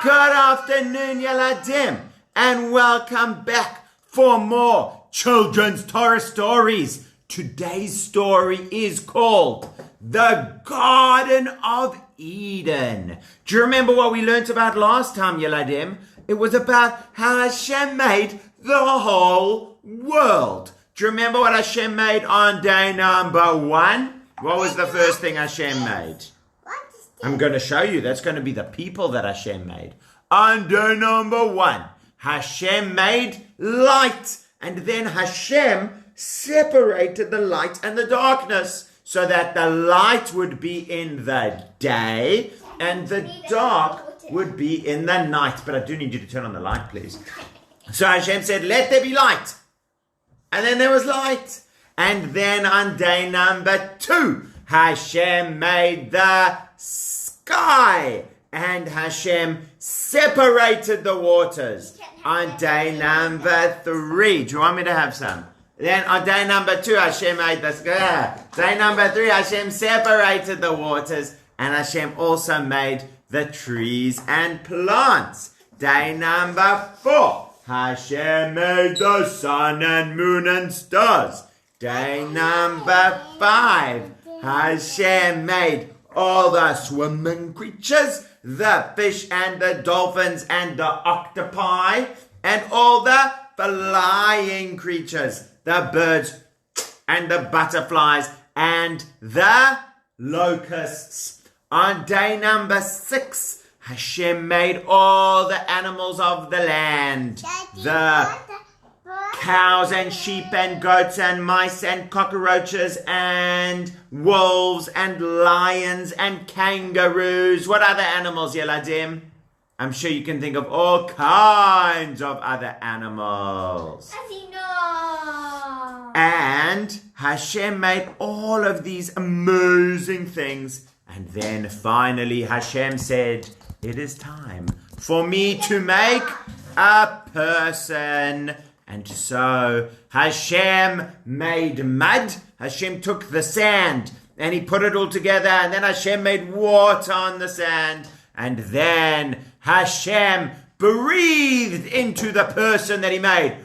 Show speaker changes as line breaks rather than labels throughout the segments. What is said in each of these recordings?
Good afternoon, Yaladim, and welcome back for more children's Torah stories. Today's story is called The Garden of Eden. Do you remember what we learnt about last time, Yaladim? It was about how Hashem made the whole world. Do you remember what Hashem made on day number 1? What was the first thing Hashem made? I'm going to show you. That's going to be the people that Hashem made. On day number 1, Hashem made light. And then Hashem separated the light and the darkness so that the light would be in the day and the dark would be in the night. But I do need you to turn on the light, please. So Hashem said, let there be light. And then there was light. And then on day number 2, Hashem made the sky, and Hashem separated the waters. On day number 3, do you want me to have some? Then on day number 2, Hashem made the sky. Day number 3, Hashem separated the waters, and Hashem also made the trees and plants. Day number 4, Hashem made the sun and moon and stars. Day number 5, Hashem made all the swimming creatures, the fish and the dolphins and the octopi, and all the flying creatures, the birds and the butterflies and the locusts. On day number 6, Hashem made all the animals of the land, the cows and sheep and goats and mice and cockroaches and wolves and lions and kangaroos. What other animals, Yeladim? I'm sure you can think of all kinds of other animals. And Hashem made all of these amazing things. And then finally Hashem said, it is time for me to make a person. And so Hashem made mud. Hashem took the sand and he put it all together. And then Hashem made water on the sand. And then Hashem breathed into the person that he made.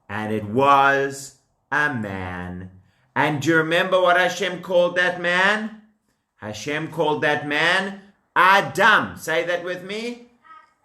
And it was a man. And do you remember what Hashem called that man? Hashem called that man Adam. Say that with me.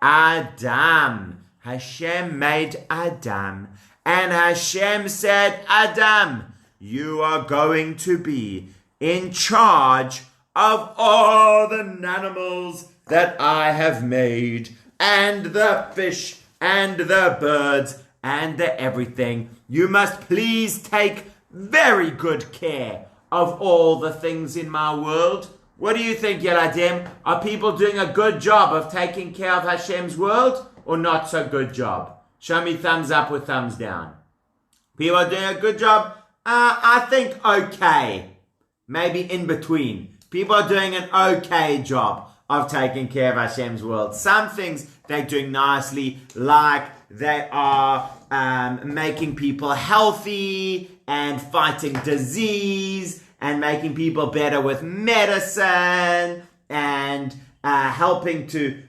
Adam. Hashem made Adam. And Hashem said, Adam, you are going to be in charge of all the animals that I have made, and the fish, and the birds, and the everything. You must please take very good care of all the things in my world. What do you think, Yeladim? Are people doing a good job of taking care of Hashem's world or not so good job? Show me thumbs up or thumbs down. People are doing a good job? I think okay. Maybe in between. People are doing an okay job of taking care of Hashem's world. Some things they're doing nicely, like they are making people healthy and fighting disease and making people better with medicine and helping to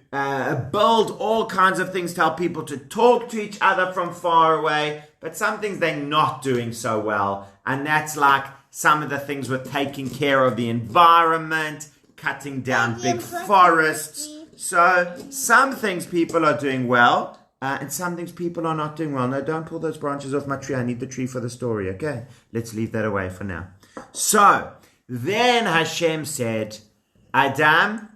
build all kinds of things to help people to talk to each other from far away. But some things they're not doing so well. And that's like some of the things with taking care of the environment, cutting down big forests. So some things people are doing well. And some things people are not doing well. No, don't pull those branches off my tree. I need the tree for the story, okay? Let's leave that away for now. So, then Hashem said, Adam,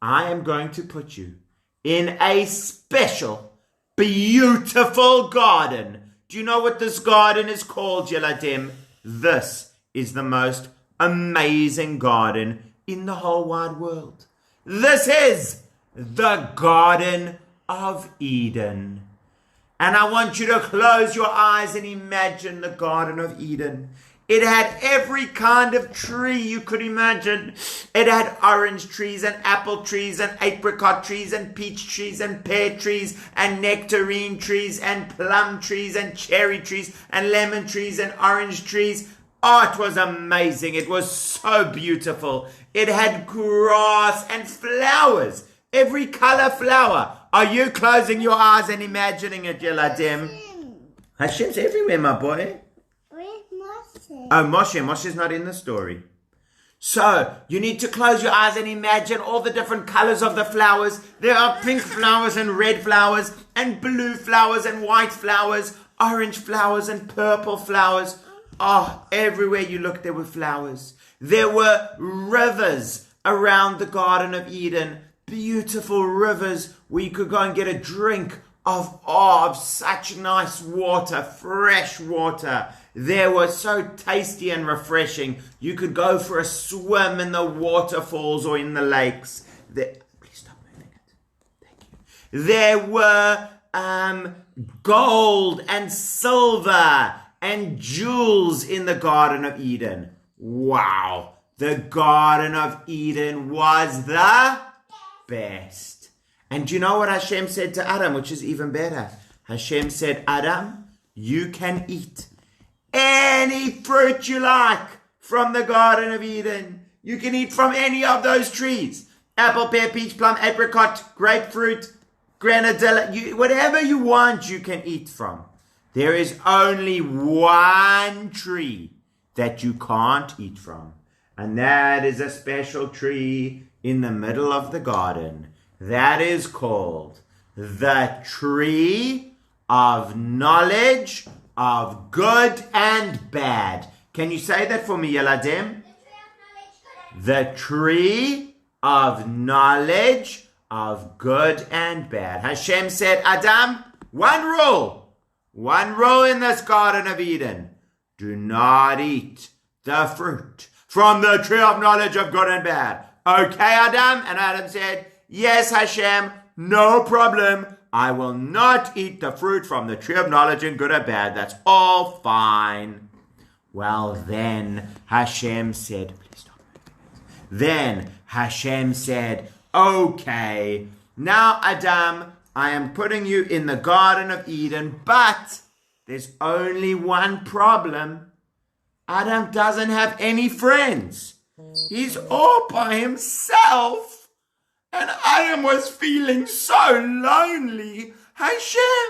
I am going to put you in a special, beautiful garden. Do you know what this garden is called, Yeladim? This is the most amazing garden in the whole wide world. This is the Garden of Eden. And I want you to close your eyes and imagine the Garden of Eden. It had every kind of tree you could imagine. It had orange trees and apple trees and apricot trees and peach trees and pear trees and nectarine trees and plum trees and cherry trees and lemon trees and orange trees. Oh, it was amazing. It was so beautiful. It had grass and flowers. Every color flower. Are you closing your eyes and imagining it, Yeladim? Hashem's everywhere, my boy.
Where's Moshe?
Oh, Moshe. Moshe's not in the story. So, you need to close your eyes and imagine all the different colors of the flowers. There are pink flowers and red flowers and blue flowers and white flowers, orange flowers and purple flowers. Oh, everywhere you look, there were flowers. There were rivers around the Garden of Eden. Beautiful rivers where you could go and get a drink of such nice water, fresh water. They were so tasty and refreshing. You could go for a swim in the waterfalls or in the lakes. Please stop moving it. Thank you. There were gold and silver and jewels in the Garden of Eden. Wow. The Garden of Eden was the best. And do you know what Hashem said to Adam, which is even better? Hashem said, Adam, you can eat any fruit you like from the Garden of Eden. You can eat from any of those trees. Apple, pear, peach, plum, apricot, grapefruit, grenadilla. Whatever you want, you can eat from. There is only one tree that you can't eat from. And that is a special tree in the middle of the garden. That is called the tree of knowledge of good and bad. Can you say that for me, Yeladim? The tree of knowledge of good and bad. Hashem said, Adam, one rule in this Garden of Eden. Do not eat the fruit from the tree of knowledge of good and bad. Okay, Adam? And Adam said, yes, Hashem, no problem. I will not eat the fruit from the tree of knowledge and good or bad. That's all fine. Well, then Hashem said, please stop. Then Hashem said, okay, now Adam, I am putting you in the Garden of Eden, but there's only one problem. Adam doesn't have any friends. He's all by himself. And Adam was feeling so lonely. Hashem,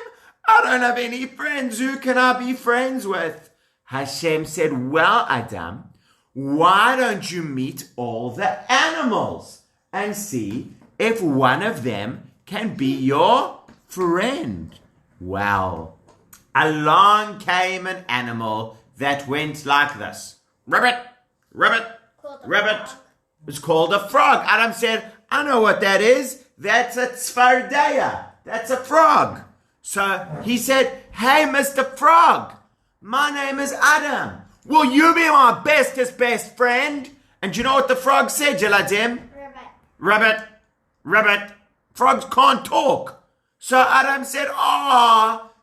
I don't have any friends. Who can I be friends with? Hashem said, well, Adam, why don't you meet all the animals and see if one of them can be your friend? Well, along came an animal that went like this. Rabbit, rabbit, rabbit. It's called a frog. Adam said, I know what that is. That's a tzfardeya. That's a frog. So he said, hey, Mr. Frog, my name is Adam. Will you be my bestest best friend? And you know what the frog said, Yeladim? Rabbit, rabbit. Frogs can't talk. So Adam said,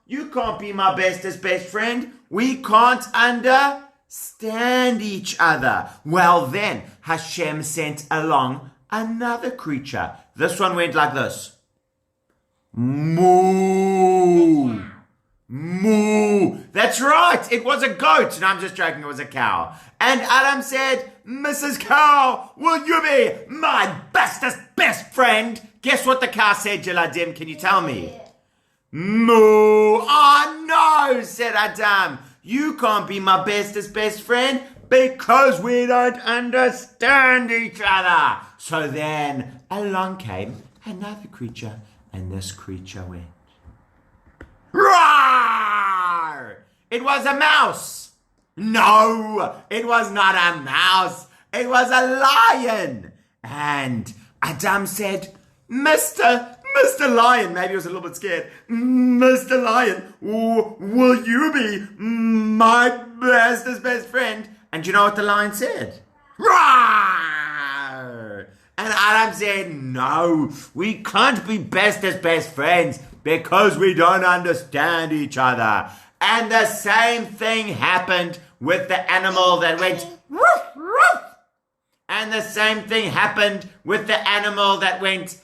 you can't be my bestest best friend. We can't understand each other. Well then, Hashem sent along another creature. This one went like this. Moo. Moo. That's right. It was a goat. No, I'm just joking. It was a cow. And Adam said, Mrs. Cow, will you be my bestest best friend? Guess what the cow said, Yeladim? Can you tell me? Moo. Oh, no, said Adam. You can't be my bestest best friend because we don't understand each other. So then along came another creature, and this creature went. Roar! It was a mouse. No, it was not a mouse. It was a lion. And Adam said, Mr. Lion, maybe he was a little bit scared. Mr. Lion, will you be my bestest best friend? And you know what the lion said? Roar! And Adam said, no, we can't be bestest best friends because we don't understand each other. And the same thing happened with the animal that went woof, woof. And the same thing happened with the animal that went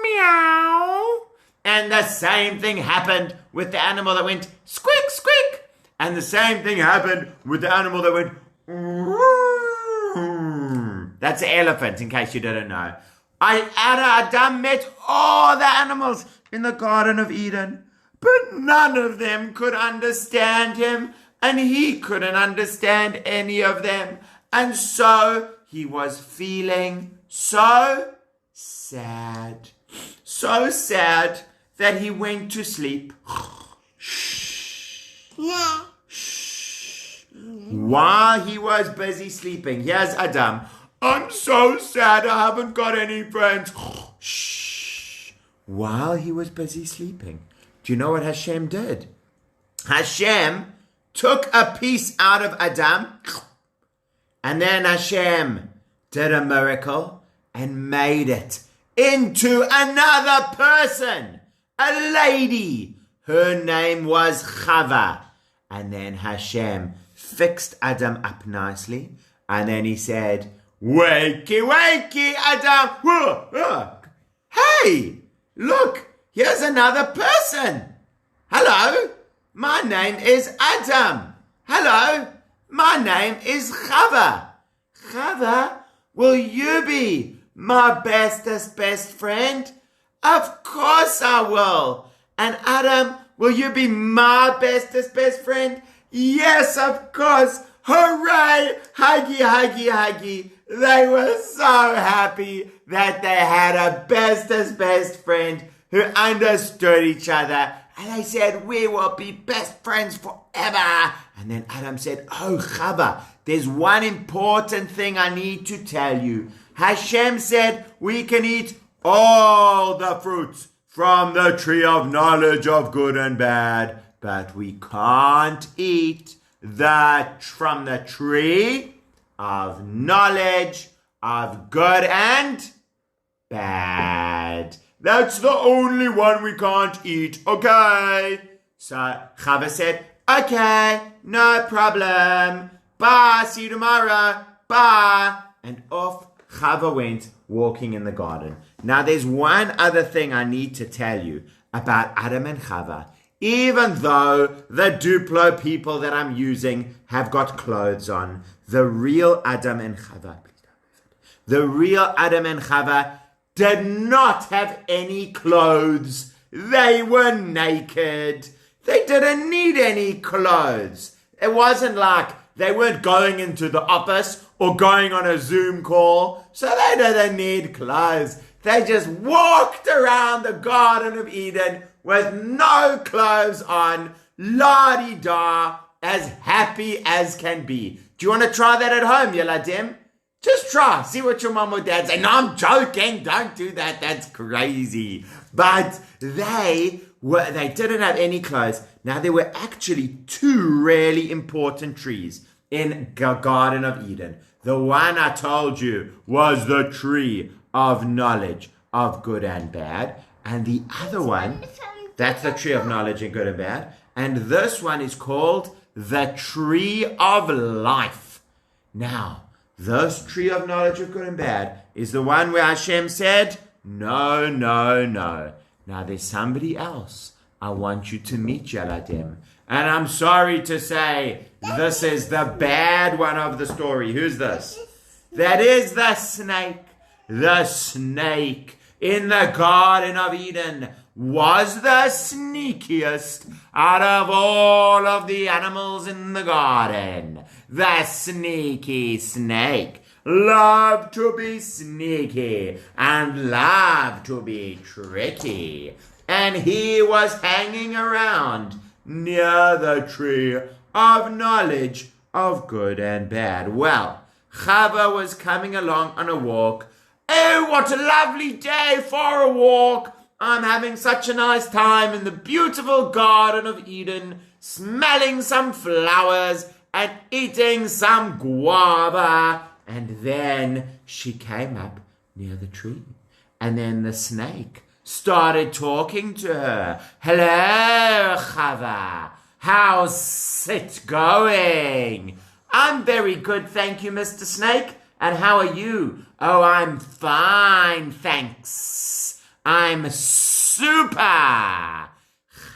meow. And the same thing happened with the animal that went squeak, squeak. And the same thing happened with the animal that went That's an elephant, in case you didn't know. Adam met all the animals in the Garden of Eden, but none of them could understand him, and he couldn't understand any of them. And so he was feeling so sad that he went to sleep.
No.
While he was busy sleeping, here's Adam. I'm so sad I haven't got any friends. Shh. While he was busy sleeping, do you know what Hashem did? Hashem took a piece out of Adam, and then Hashem did a miracle and made it into another person, a lady. Her name was Chava. And then Hashem fixed Adam up nicely, and then he said, wakey, wakey, Adam. Hey, look, here's another person. Hello, my name is Adam. Hello, my name is Chava. Chava, will you be my bestest best friend? Of course I will. And Adam, will you be my bestest best friend? Yes, of course. Hooray! Huggy, huggy, huggy. They were so happy that they had a bestest best friend who understood each other. And they said, we will be best friends forever. And then Adam said, oh, Chava, there's one important thing I need to tell you. Hashem said we can eat all the fruits from the tree of knowledge of good and bad, but we can't eat from the tree of knowledge of good and bad. That's the only one we can't eat, okay? So Chava said, okay, no problem. Bye, see you tomorrow. Bye. And off Chava went walking in the garden. Now there's one other thing I need to tell you about Adam and Chava. Even though the Duplo people that I'm using have got clothes on, the real Adam and Chava, the real Adam and Chava did not have any clothes. They were naked. They didn't need any clothes. It wasn't like they weren't going into the office or going on a Zoom call, so they didn't need clothes. They just walked around the Garden of Eden with no clothes on, la-di-da, as happy as can be. Do you want to try that at home, Yeladim? Just try. See what your mom or dad say. No, I'm joking. Don't do that. That's crazy. But they didn't have any clothes. Now, there were actually two really important trees in the Garden of Eden. The one I told you was the tree of knowledge of good and bad. And the other one, that's the tree of knowledge of good and bad. And this one is called the tree of life. Now, this tree of knowledge of good and bad is the one where Hashem said, no, no, no. Now, there's somebody else I want you to meet, Yeladim. And I'm sorry to say, this is the bad one of the story. Who's this? That is the snake. The snake in the Garden of Eden was the sneakiest out of all of the animals in the garden. The sneaky snake loved to be sneaky and loved to be tricky. And he was hanging around near the tree of knowledge of good and bad. Well, Chava was coming along on a walk. Oh, what a lovely day for a walk. I'm having such a nice time in the beautiful Garden of Eden, smelling some flowers and eating some guava. And then she came up near the tree. And then the snake started talking to her. Hello, Chava. How's it going? I'm very good, thank you, Mr. Snake. And how are you? Oh, I'm fine, thanks. I'm super. Chava,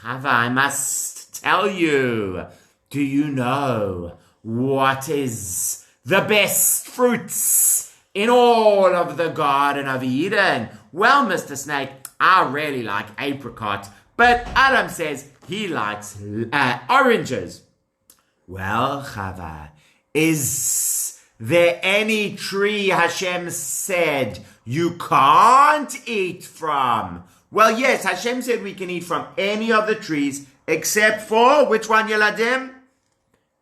I must tell you, do you know what is the best fruits in all of the Garden of Eden. Well, Mr. Snake, I really like apricot, but Adam says he likes oranges. Well, Chava, is there any tree Hashem said you can't eat from? Well, yes, Hashem said we can eat from any of the trees except for, which one, Yeladim?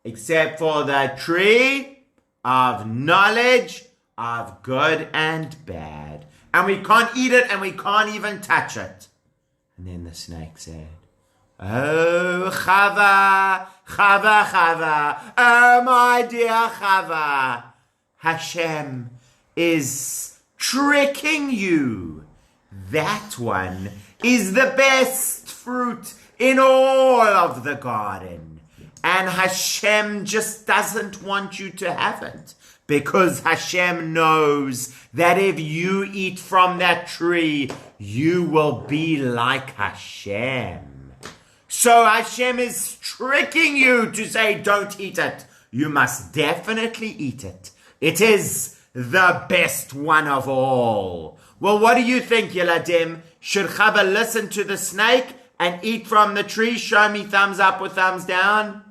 Except for the tree of knowledge of good and bad. And we can't eat it and we can't even touch it. And then the snake said, oh, Chava, Chava, Chava, oh, my dear Chava, Hashem is tricking you. That one is the best fruit in all of the garden. And Hashem just doesn't want you to have it. Because Hashem knows that if you eat from that tree, you will be like Hashem. So Hashem is tricking you to say, don't eat it. You must definitely eat it. It is the best one of all. Well, what do you think, Yeladim? Should Chava listen to the snake and eat from the tree? Show me thumbs up or thumbs down.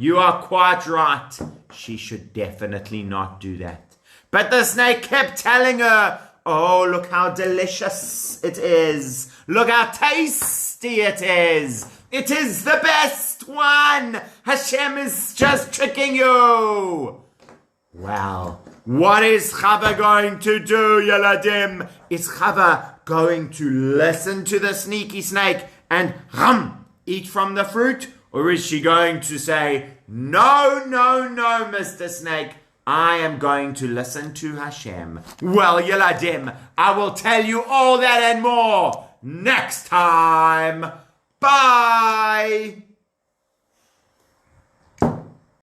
You are quite right. She should definitely not do that. But the snake kept telling her, oh, look how delicious it is. Look how tasty it is. It is the best one. Hashem is just tricking you. Well, what is Chava going to do, Yeladim? Is Chava going to listen to the sneaky snake and eat from the fruit? Or is she going to say, no, no, no, Mr. Snake, I am going to listen to Hashem? Well, Yeladim, I will tell you all that and more next time. Bye!